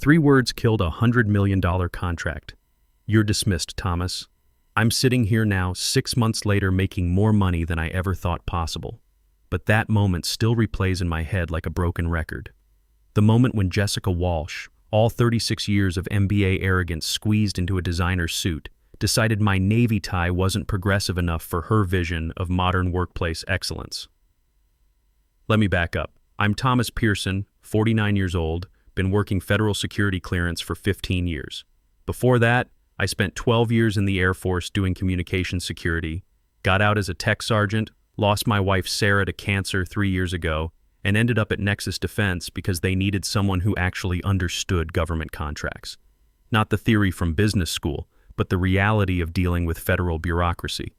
3 words killed a $100 million contract. You're dismissed, Thomas. I'm sitting here now, 6 months later, making more money than I ever thought possible. But that moment still replays in my head like a broken record. The moment when Jessica Walsh, all 36 years of MBA arrogance squeezed into a designer suit, decided my navy tie wasn't progressive enough for her vision of modern workplace excellence. Let me back up. I'm Thomas Pearson, 49 years old, been working federal security clearance for 15 years. Before that, I spent 12 years in the Air Force doing communications security, got out as a tech sergeant, lost my wife Sarah to cancer 3 years ago, and ended up at Nexus Defense because they needed someone who actually understood government contracts. Not the theory from business school, but the reality of dealing with federal bureaucracy.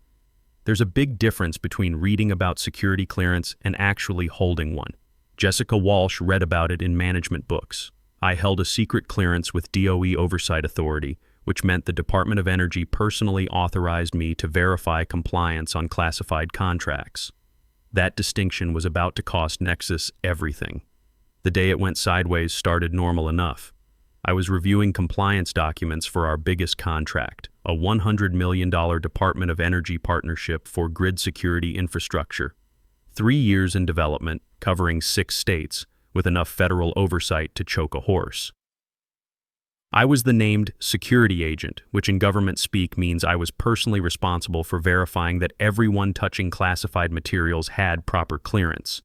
There's a big difference between reading about security clearance and actually holding one. Jessica Walsh read about it in management books. I held a secret clearance with DOE Oversight Authority, which meant the Department of Energy personally authorized me to verify compliance on classified contracts. That distinction was about to cost Nexus everything. The day it went sideways started normal enough. I was reviewing compliance documents for our biggest contract, a $100 million Department of Energy partnership for grid security infrastructure. 3 years in development, covering 6 states, with enough federal oversight to choke a horse. I was the named security agent, which in government speak means I was personally responsible for verifying that everyone touching classified materials had proper clearance.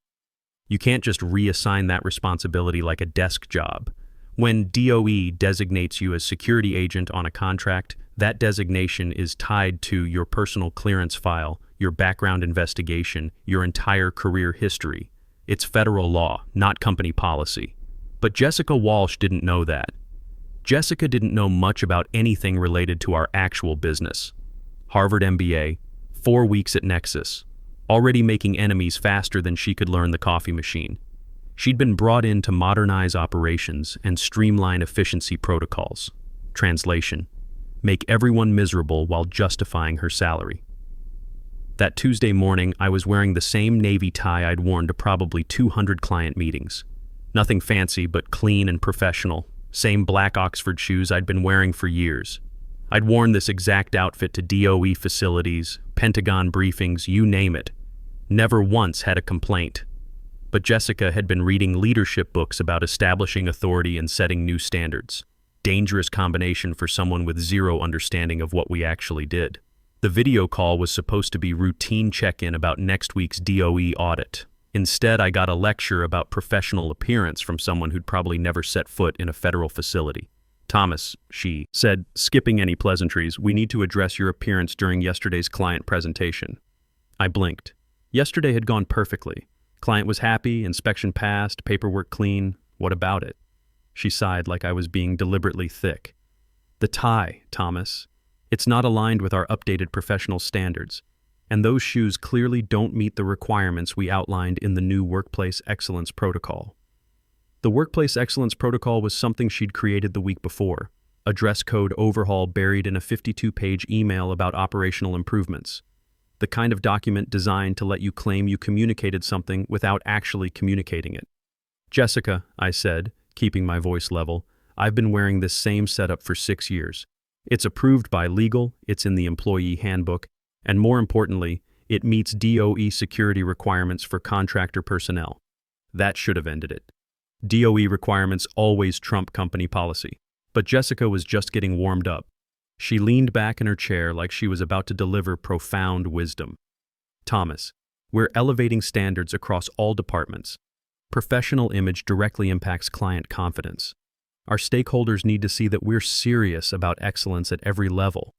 You can't just reassign that responsibility like a desk job. When DOE designates you as security agent on a contract, that designation is tied to your personal clearance file, your background investigation, your entire career history. It's federal law, not company policy. But Jessica Walsh didn't know that. Jessica didn't know much about anything related to our actual business. Harvard MBA, 4 weeks at Nexus, already making enemies faster than she could learn the coffee machine. She'd been brought in to modernize operations and streamline efficiency protocols. Translation: make everyone miserable while justifying her salary. That Tuesday morning, I was wearing the same navy tie I'd worn to probably 200 client meetings. Nothing fancy, but clean and professional. Same black Oxford shoes I'd been wearing for years. I'd worn this exact outfit to DOE facilities, Pentagon briefings, you name it. Never once had a complaint. But Jessica had been reading leadership books about establishing authority and setting new standards. Dangerous combination for someone with zero understanding of what we actually did. The video call was supposed to be routine check-in about next week's DOE audit. Instead, I got a lecture about professional appearance from someone who'd probably never set foot in a federal facility. Thomas, she said, skipping any pleasantries, we need to address your appearance during yesterday's client presentation. I blinked. Yesterday had gone perfectly. Client was happy, inspection passed, paperwork clean. What about it? She sighed like I was being deliberately thick. The tie, Thomas. It's not aligned with our updated professional standards, and those shoes clearly don't meet the requirements we outlined in the new Workplace Excellence Protocol. The Workplace Excellence Protocol was something she'd created the week before, a dress code overhaul buried in a 52-page email about operational improvements, the kind of document designed to let you claim you communicated something without actually communicating it. Jessica, I said, keeping my voice level, I've been wearing this same setup for 6 years. It's approved by legal, it's in the employee handbook, and more importantly, it meets DOE security requirements for contractor personnel. That should have ended it. DOE requirements always trump company policy. But Jessica was just getting warmed up. She leaned back in her chair like she was about to deliver profound wisdom. Thomas, we're elevating standards across all departments. Professional image directly impacts client confidence. Our stakeholders need to see that we're serious about excellence at every level.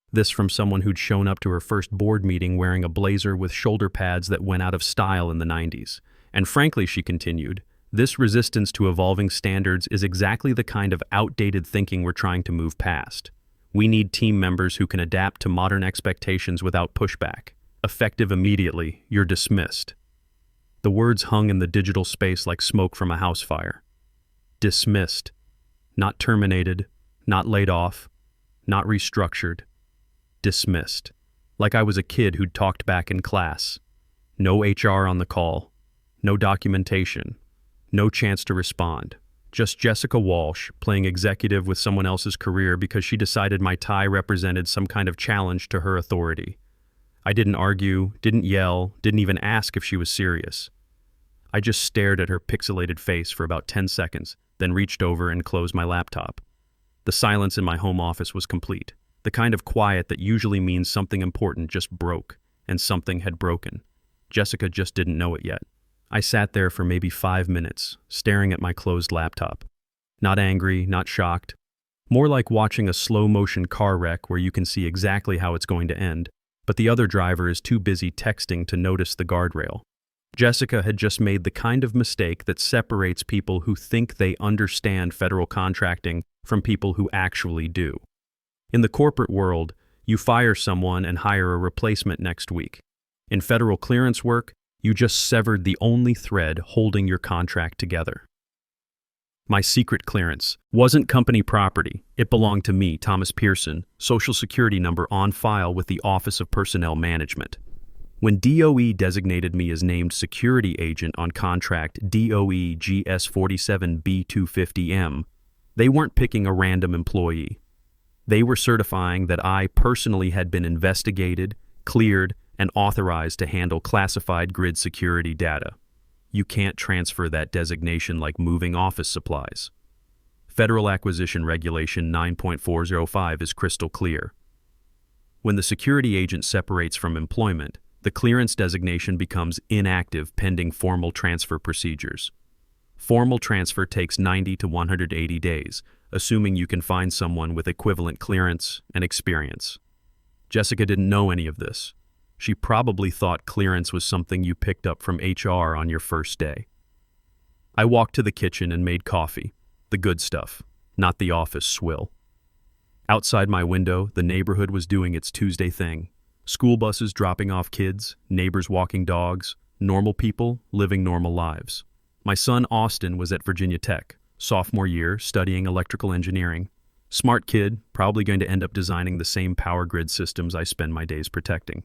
This from someone who'd shown up to her first board meeting wearing a blazer with shoulder pads that went out of style in the 90s. And frankly, she continued, this resistance to evolving standards is exactly the kind of outdated thinking we're trying to move past. We need team members who can adapt to modern expectations without pushback. Effective immediately, you're dismissed. The words hung in the digital space like smoke from a house fire. Dismissed. Not terminated, not laid off, not restructured. Dismissed. Like I was a kid who'd talked back in class. No HR on the call. No documentation. No chance to respond. Just Jessica Walsh, playing executive with someone else's career because she decided my tie represented some kind of challenge to her authority. I didn't argue, didn't yell, didn't even ask if she was serious. I just stared at her pixelated face for about 10 seconds, then reached over and closed my laptop. The silence in my home office was complete. The kind of quiet that usually means something important just broke, and something had broken. Jessica just didn't know it yet. I sat there for maybe 5 minutes, staring at my closed laptop. Not angry, not shocked. More like watching a slow-motion car wreck where you can see exactly how it's going to end, but the other driver is too busy texting to notice the guardrail. Jessica had just made the kind of mistake that separates people who think they understand federal contracting from people who actually do. In the corporate world, you fire someone and hire a replacement next week. In federal clearance work, you just severed the only thread holding your contract together. My secret clearance wasn't company property. It belonged to me, Thomas Pearson, Social Security number on file with the Office of Personnel Management. When DOE designated me as named security agent on contract DOE GS47B250M, they weren't picking a random employee. They were certifying that I personally had been investigated, cleared, and authorized to handle classified grid security data. You can't transfer that designation like moving office supplies. Federal Acquisition Regulation 9.405 is crystal clear. When the security agent separates from employment, the clearance designation becomes inactive pending formal transfer procedures. Formal transfer takes 90 to 180 days, assuming you can find someone with equivalent clearance and experience. Jessica didn't know any of this. She probably thought clearance was something you picked up from HR on your first day. I walked to the kitchen and made coffee, the good stuff, not the office swill. Outside my window, the neighborhood was doing its Tuesday thing. School buses dropping off kids, neighbors walking dogs, normal people living normal lives. My son Austin was at Virginia Tech, sophomore year, studying electrical engineering. Smart kid, probably going to end up designing the same power grid systems I spend my days protecting.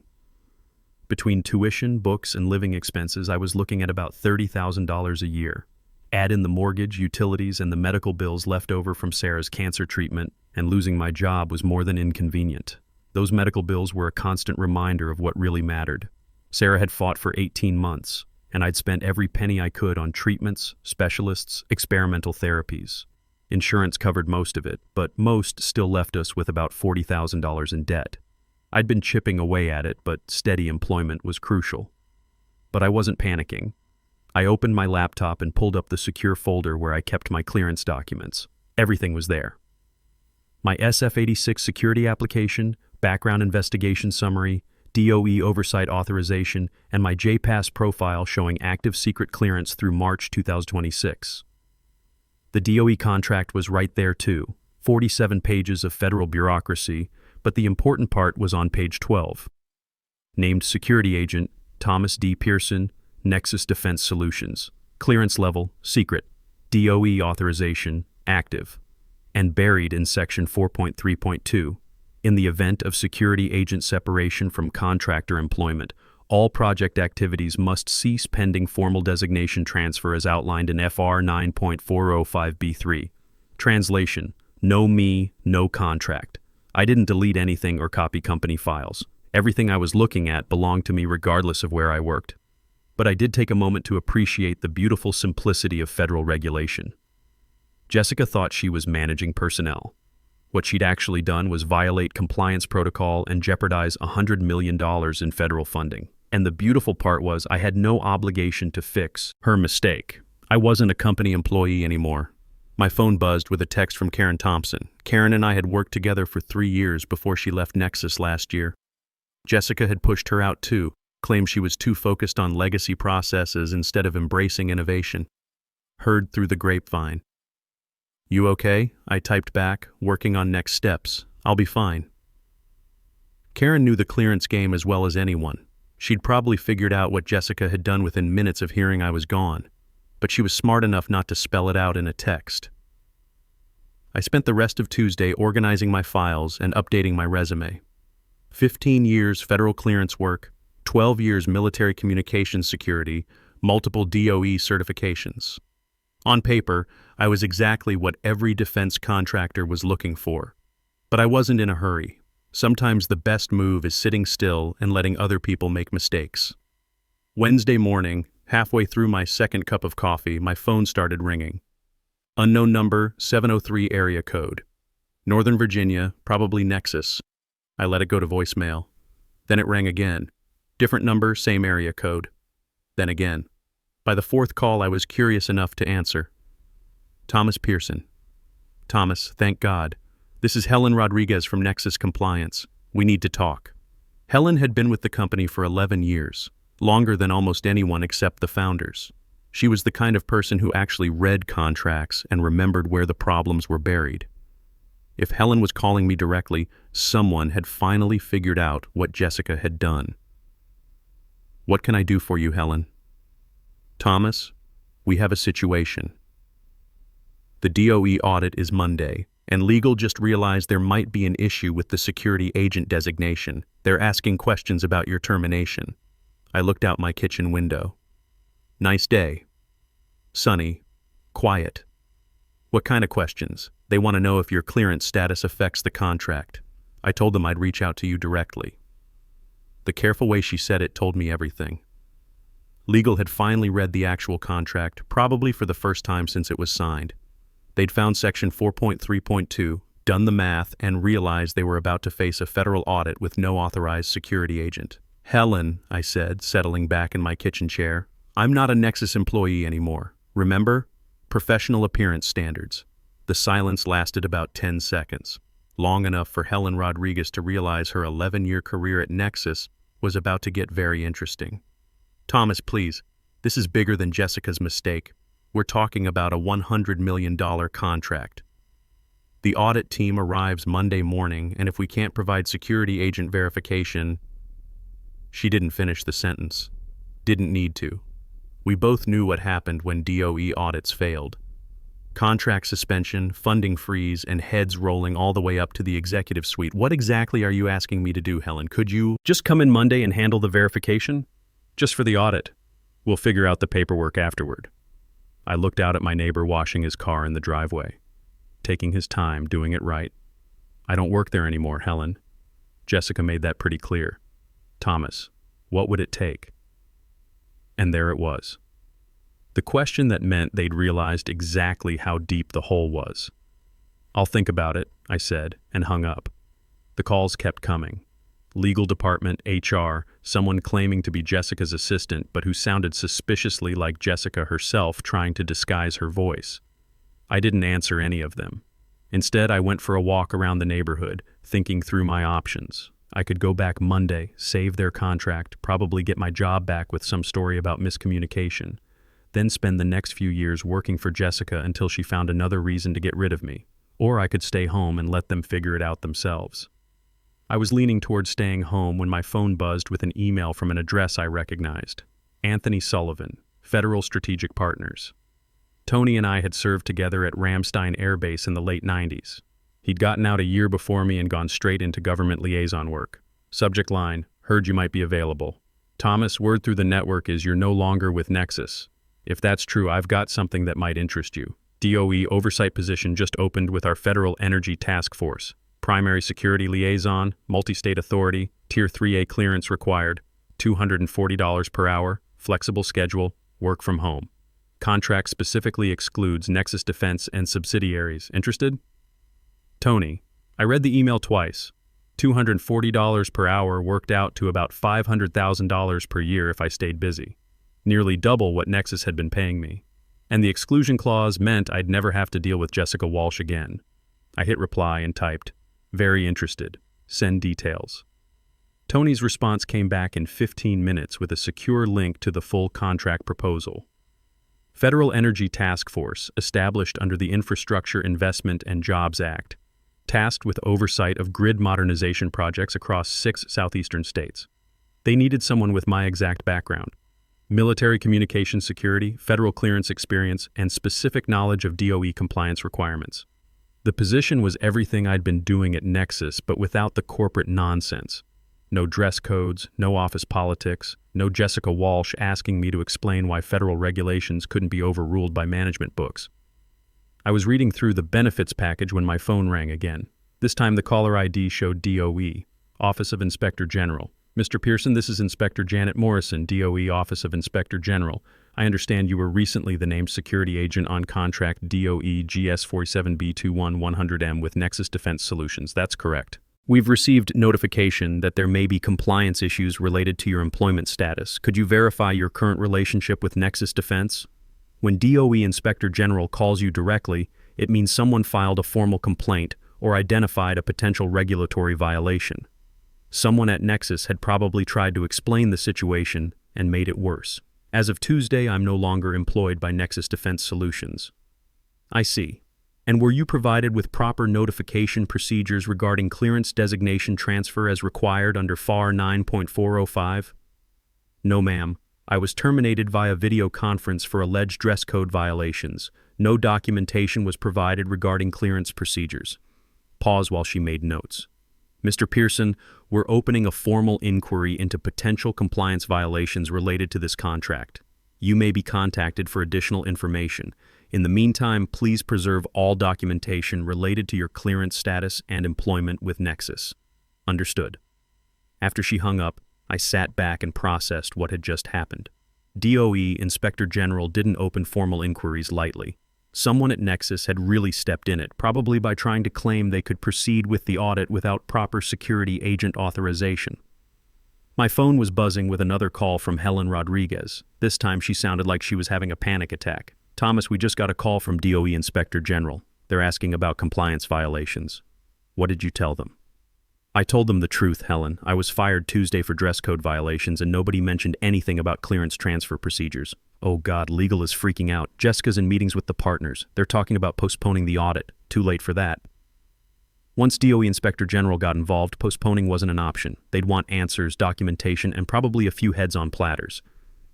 Between tuition, books, and living expenses, I was looking at about $30,000 a year. Add in the mortgage, utilities, and the medical bills left over from Sarah's cancer treatment, and losing my job was more than inconvenient. Those medical bills were a constant reminder of what really mattered. Sarah had fought for 18 months, and I'd spent every penny I could on treatments, specialists, experimental therapies. Insurance covered most of it, but most still left us with about $40,000 in debt. I'd been chipping away at it, but steady employment was crucial. But I wasn't panicking. I opened my laptop and pulled up the secure folder where I kept my clearance documents. Everything was there. My SF-86 security application, background investigation summary, DOE oversight authorization, and my JPass profile showing active secret clearance through March 2026. The DOE contract was right there too, 47 pages of federal bureaucracy, but the important part was on page 12. Named Security Agent, Thomas D. Pearson, Nexus Defense Solutions. Clearance level, secret. DOE authorization, active. And buried in section 4.3.2, in the event of security agent separation from contractor employment, all project activities must cease pending formal designation transfer as outlined in FR 9.405B3. Translation, no me, no contract. I didn't delete anything or copy company files. Everything I was looking at belonged to me regardless of where I worked. But I did take a moment to appreciate the beautiful simplicity of federal regulation. Jessica thought she was managing personnel. What she'd actually done was violate compliance protocol and jeopardize $100 million in federal funding. And the beautiful part was I had no obligation to fix her mistake. I wasn't a company employee anymore. My phone buzzed with a text from Karen Thompson. Karen and I had worked together for 3 years before she left Nexus last year. Jessica had pushed her out too, claimed she was too focused on legacy processes instead of embracing innovation. Heard through the grapevine. You okay? I typed back, working on next steps. I'll be fine. Karen knew the clearance game as well as anyone. She'd probably figured out what Jessica had done within minutes of hearing I was gone, but she was smart enough not to spell it out in a text. I spent the rest of Tuesday organizing my files and updating my resume. 15 years federal clearance work, 12 years military communications security, multiple DOE certifications. On paper, I was exactly what every defense contractor was looking for. But I wasn't in a hurry. Sometimes the best move is sitting still and letting other people make mistakes. Wednesday morning, halfway through my second cup of coffee, my phone started ringing. Unknown number, 703 area code. Northern Virginia, probably Nexus. I let it go to voicemail. Then it rang again. Different number, same area code. Then again. By the fourth call, I was curious enough to answer. Thomas Pearson. Thomas, thank God. This is Helen Rodriguez from Nexus Compliance. We need to talk. Helen had been with the company for 11 years, longer than almost anyone except the founders. She was the kind of person who actually read contracts and remembered where the problems were buried. If Helen was calling me directly, someone had finally figured out what Jessica had done. What can I do for you, Helen? Thomas, we have a situation. The DOE audit is Monday, and legal just realized there might be an issue with the security agent designation. They're asking questions about your termination. I looked out my kitchen window. Nice day. Sunny. Quiet. What kind of questions? They want to know if your clearance status affects the contract. I told them I'd reach out to you directly. The careful way she said it told me everything. Legal had finally read the actual contract, probably for the first time since it was signed. They'd found Section 4.3.2, done the math, and realized they were about to face a federal audit with no authorized security agent. Helen, I said, settling back in my kitchen chair, I'm not a Nexus employee anymore. Remember? Professional appearance standards. The silence lasted about 10 seconds, long enough for Helen Rodriguez to realize her 11-year career at Nexus was about to get very interesting. Thomas, please, this is bigger than Jessica's mistake. We're talking about a $100 million contract. The audit team arrives Monday morning, and if we can't provide security agent verification... She didn't finish the sentence. Didn't need to. We both knew what happened when DOE audits failed. Contract suspension, funding freeze, and heads rolling all the way up to the executive suite. What exactly are you asking me to do, Helen? Could you just come in Monday and handle the verification? Just for the audit. We'll figure out the paperwork afterward. I looked out at my neighbor washing his car in the driveway, taking his time, doing it right. I don't work there anymore, Helen. Jessica made that pretty clear. Thomas, what would it take? And there it was. The question that meant they'd realized exactly how deep the hole was. I'll think about it, I said, and hung up. The calls kept coming. Legal department, HR, someone claiming to be Jessica's assistant but who sounded suspiciously like Jessica herself trying to disguise her voice. I didn't answer any of them. Instead, I went for a walk around the neighborhood, thinking through my options. I could go back Monday, save their contract, probably get my job back with some story about miscommunication, then spend the next few years working for Jessica until she found another reason to get rid of me. Or I could stay home and let them figure it out themselves. I was leaning toward staying home when my phone buzzed with an email from an address I recognized. Anthony Sullivan, Federal Strategic Partners. Tony and I had served together at Ramstein Air Base in the late 90s. He'd gotten out a year before me and gone straight into government liaison work. Subject line, heard you might be available. Thomas, word through the network is you're no longer with Nexus. If that's true, I've got something that might interest you. DOE oversight position just opened with our Federal Energy Task Force. Primary security liaison, multi-state authority, Tier 3A clearance required, $240 per hour, flexible schedule, work from home. Contract specifically excludes Nexus Defense and subsidiaries. Interested? Tony, I read the email twice. $240 per hour worked out to about $500,000 per year if I stayed busy. Nearly double what Nexus had been paying me. And the exclusion clause meant I'd never have to deal with Jessica Walsh again. I hit reply and typed, very interested. Send details. Tony's response came back in 15 minutes with a secure link to the full contract proposal. Federal Energy Task Force, established under the Infrastructure Investment and Jobs Act, tasked with oversight of grid modernization projects across 6 southeastern states. They needed someone with my exact background. Military communications security, federal clearance experience, and specific knowledge of DOE compliance requirements. The position was everything I'd been doing at Nexus, but without the corporate nonsense. No dress codes, no office politics, no Jessica Walsh asking me to explain why federal regulations couldn't be overruled by management books. I was reading through the benefits package when my phone rang again. This time the caller ID showed DOE, Office of Inspector General. "Mr. Pearson, this is Inspector Janet Morrison, DOE, Office of Inspector General. I understand you were recently the named security agent on contract DOE GS47B21100M with Nexus Defense Solutions. That's correct. We've received notification that there may be compliance issues related to your employment status. Could you verify your current relationship with Nexus Defense? When DOE Inspector General calls you directly, it means someone filed a formal complaint or identified a potential regulatory violation. Someone at Nexus had probably tried to explain the situation and made it worse. As of Tuesday, I'm no longer employed by Nexus Defense Solutions." I see. And were you provided with proper notification procedures regarding clearance designation transfer as required under FAR 9.405? No, ma'am. I was terminated via video conference for alleged dress code violations. No documentation was provided regarding clearance procedures. Pause while she made notes. "Mr. Pearson, we're opening a formal inquiry into potential compliance violations related to this contract. You may be contacted for additional information. In the meantime, please preserve all documentation related to your clearance status and employment with Nexus." Understood. After she hung up, I sat back and processed what had just happened. DOE Inspector General didn't open formal inquiries lightly. Someone at Nexus had really stepped in it, probably by trying to claim they could proceed with the audit without proper security agent authorization. My phone was buzzing with another call from Helen Rodriguez. This time she sounded like she was having a panic attack. "Thomas, we just got a call from DOE Inspector General. They're asking about compliance violations." "What did you tell them?" "I told them the truth, Helen. I was fired Tuesday for dress code violations and nobody mentioned anything about clearance transfer procedures." "Oh God, legal is freaking out. Jessica's in meetings with the partners. They're talking about postponing the audit. Too late for that." Once DOE Inspector General got involved, postponing wasn't an option. They'd want answers, documentation, and probably a few heads on platters.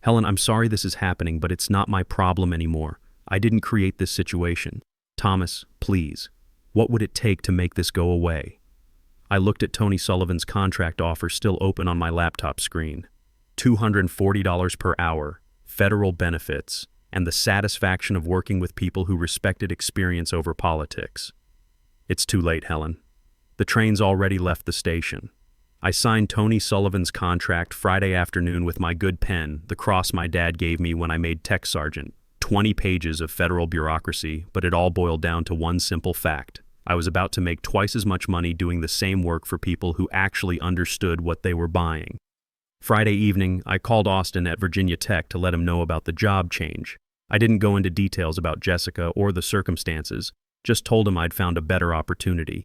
"Helen, I'm sorry this is happening, but it's not my problem anymore. I didn't create this situation. Thomas, please. What would it take to make this go away?" I looked at Tony Sullivan's contract offer still open on my laptop screen. $240 per hour, federal benefits, and the satisfaction of working with people who respected experience over politics. "It's too late, Helen. The train's already left the station. I signed Tony Sullivan's contract Friday afternoon with my good pen, the cross my dad gave me when I made tech sergeant. 20 pages of federal bureaucracy, but it all boiled down to one simple fact. I was about to make twice as much money doing the same work for people who actually understood what they were buying. Friday evening, I called Austin at Virginia Tech to let him know about the job change. I didn't go into details about Jessica or the circumstances, just told him I'd found a better opportunity.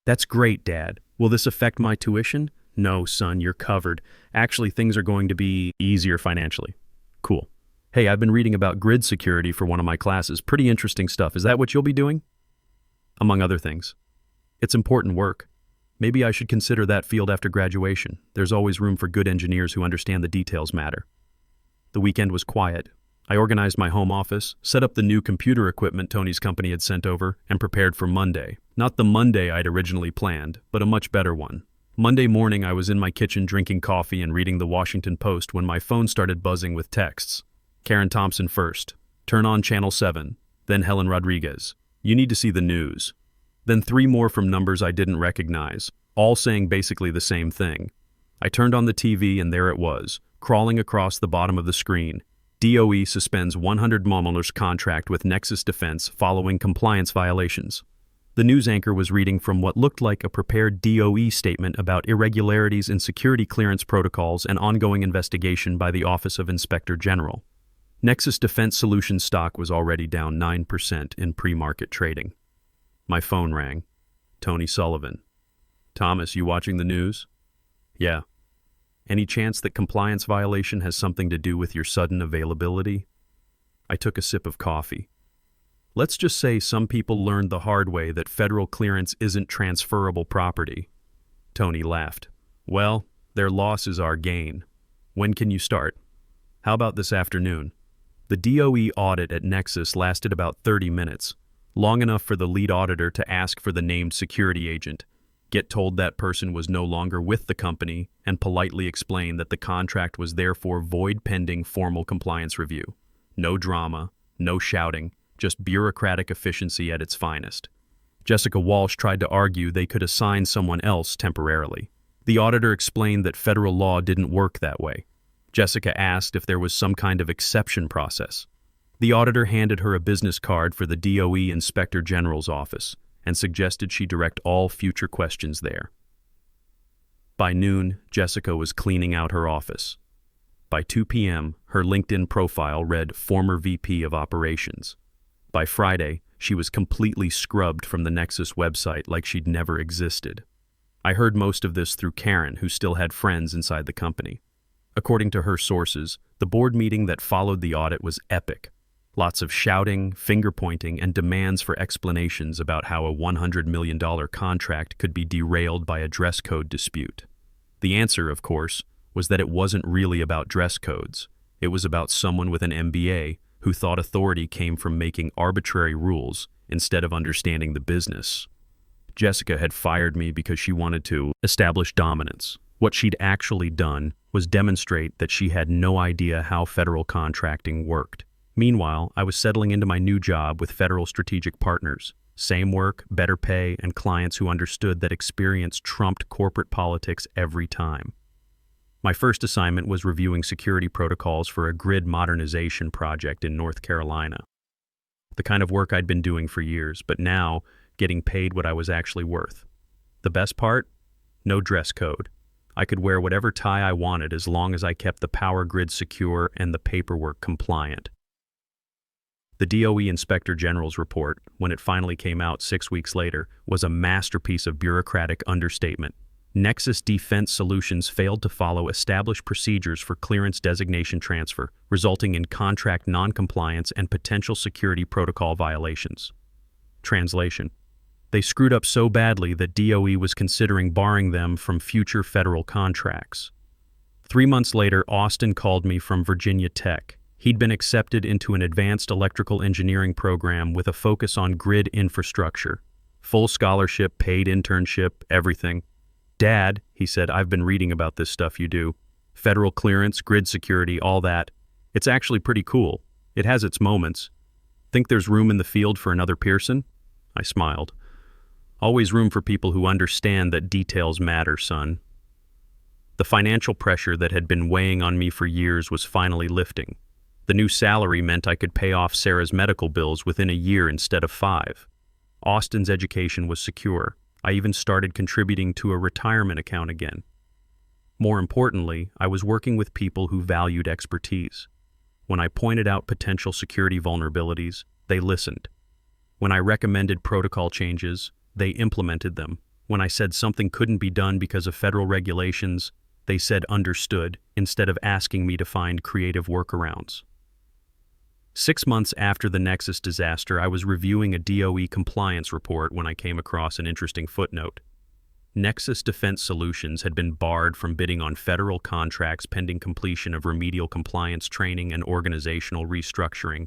"That's great, Dad. Will this affect my tuition?" "No, son, you're covered. Actually, things are going to be easier financially." "Cool. Hey, I've been reading about grid security for one of my classes. Pretty interesting stuff. Is that what you'll be doing?" "Among other things. It's important work. Maybe I should consider that field after graduation. There's always room for good engineers who understand the details matter." The weekend was quiet. I organized my home office, set up the new computer equipment Tony's company had sent over, and prepared for Monday. Not the Monday I'd originally planned, but a much better one. Monday morning, I was in my kitchen drinking coffee and reading the Washington Post when my phone started buzzing with texts. Karen Thompson first. "Turn on Channel 7. Then Helen Rodriguez. You need to see the news." Then 3 more from numbers I didn't recognize, all saying basically the same thing. I turned on the TV and there it was, crawling across the bottom of the screen. DOE suspends $100 million contract with Nexus Defense following compliance violations. The news anchor was reading from what looked like a prepared DOE statement about irregularities in security clearance protocols and ongoing investigation by the Office of Inspector General. Nexus Defense Solutions stock was already down 9% in pre-market trading. My phone rang. Tony Sullivan. "Thomas, you watching the news?" "Yeah." "Any chance that compliance violation has something to do with your sudden availability?" I took a sip of coffee. "Let's just say some people learned the hard way that federal clearance isn't transferable property." Tony laughed. "Well, their loss is our gain. When can you start?" "How about this afternoon?" The DOE audit at Nexus lasted about 30 minutes, long enough for the lead auditor to ask for the named security agent. get told that person was no longer with the company, and politely explain that the contract was therefore void pending formal compliance review. No drama, no shouting, just bureaucratic efficiency at its finest. Jessica Walsh tried to argue they could assign someone else temporarily. The auditor explained that federal law didn't work that way. Jessica asked if there was some kind of exception process. The auditor handed her a business card for the DOE Inspector General's office and suggested she direct all future questions there. By noon, Jessica was cleaning out her office. By 2 p.m., her LinkedIn profile read former VP of Operations. By Friday, she was completely scrubbed from the Nexus website like she'd never existed. I heard most of this through Karen, who still had friends inside the company. According to her sources, the board meeting that followed the audit was epic. Lots of shouting, finger-pointing, and demands for explanations about how a $100 million contract could be derailed by a dress code dispute. The answer, of course, was that it wasn't really about dress codes. It was about someone with an MBA who thought authority came from making arbitrary rules instead of understanding the business. Jessica had fired me because she wanted to establish dominance. What she'd actually done was demonstrate that she had no idea how federal contracting worked. Meanwhile, I was settling into my new job with federal strategic partners. Same work, better pay, and clients who understood that experience trumped corporate politics every time. My first assignment was reviewing security protocols for a grid modernization project in North Carolina. The kind of work I'd been doing for years, but now getting paid what I was actually worth. The best part? No dress code. I could wear whatever tie I wanted as long as I kept the power grid secure and the paperwork compliant. The DOE Inspector General's report, when it finally came out 6 weeks later, was a masterpiece of bureaucratic understatement. Nexus Defense Solutions failed to follow established procedures for clearance designation transfer, resulting in contract non-compliance and potential security protocol violations. Translation: they screwed up so badly that DOE was considering barring them from future federal contracts. 3 months later, Austin called me from Virginia Tech. He'd been accepted into an advanced electrical engineering program with a focus on grid infrastructure. Full scholarship, paid internship, everything. "Dad," he said, "I've been reading about this stuff you do. Federal clearance, grid security, all that. It's actually pretty cool. It has its moments. Think there's room in the field for another Pearson?" I smiled. "Always room for people who understand that details matter, son." The financial pressure that had been weighing on me for years was finally lifting. The new salary meant I could pay off Sarah's medical bills within a year instead of 5. Austin's education was secure. I even started contributing to a retirement account again. More importantly, I was working with people who valued expertise. When I pointed out potential security vulnerabilities, they listened. When I recommended protocol changes, they implemented them. When I said something couldn't be done because of federal regulations, they said understood instead of asking me to find creative workarounds. 6 months after the Nexus disaster, I was reviewing a DOE compliance report when I came across an interesting footnote. Nexus Defense Solutions had been barred from bidding on federal contracts pending completion of remedial compliance training and organizational restructuring.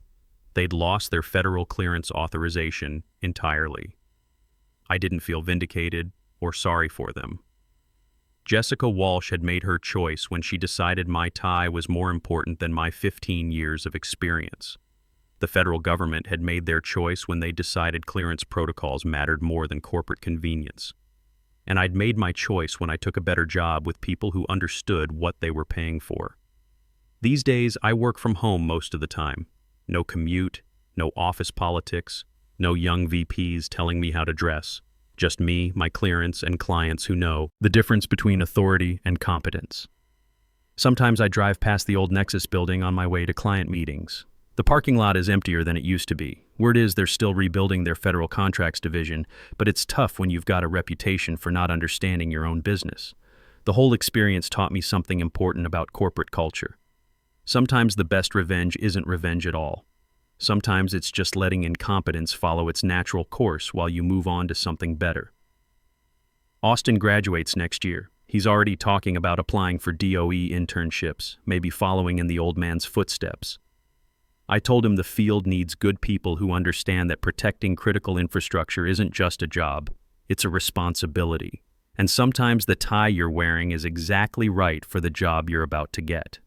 They'd lost their federal clearance authorization entirely. I didn't feel vindicated or sorry for them. Jessica Walsh had made her choice when she decided my tie was more important than my 15 years of experience. The federal government had made their choice when they decided clearance protocols mattered more than corporate convenience. And I'd made my choice when I took a better job with people who understood what they were paying for. These days, I work from home most of the time. No commute, no office politics, no young VPs telling me how to dress. Just me, my clearance, and clients who know the difference between authority and competence. Sometimes I drive past the old Nexus building on my way to client meetings. The parking lot is emptier than it used to be. Word is they're still rebuilding their federal contracts division, but it's tough when you've got a reputation for not understanding your own business. The whole experience taught me something important about corporate culture. Sometimes the best revenge isn't revenge at all. Sometimes it's just letting incompetence follow its natural course while you move on to something better. Austin graduates next year. He's already talking about applying for DOE internships, maybe following in the old man's footsteps. I told him the field needs good people who understand that protecting critical infrastructure isn't just a job, it's a responsibility. And sometimes the tie you're wearing is exactly right for the job you're about to get.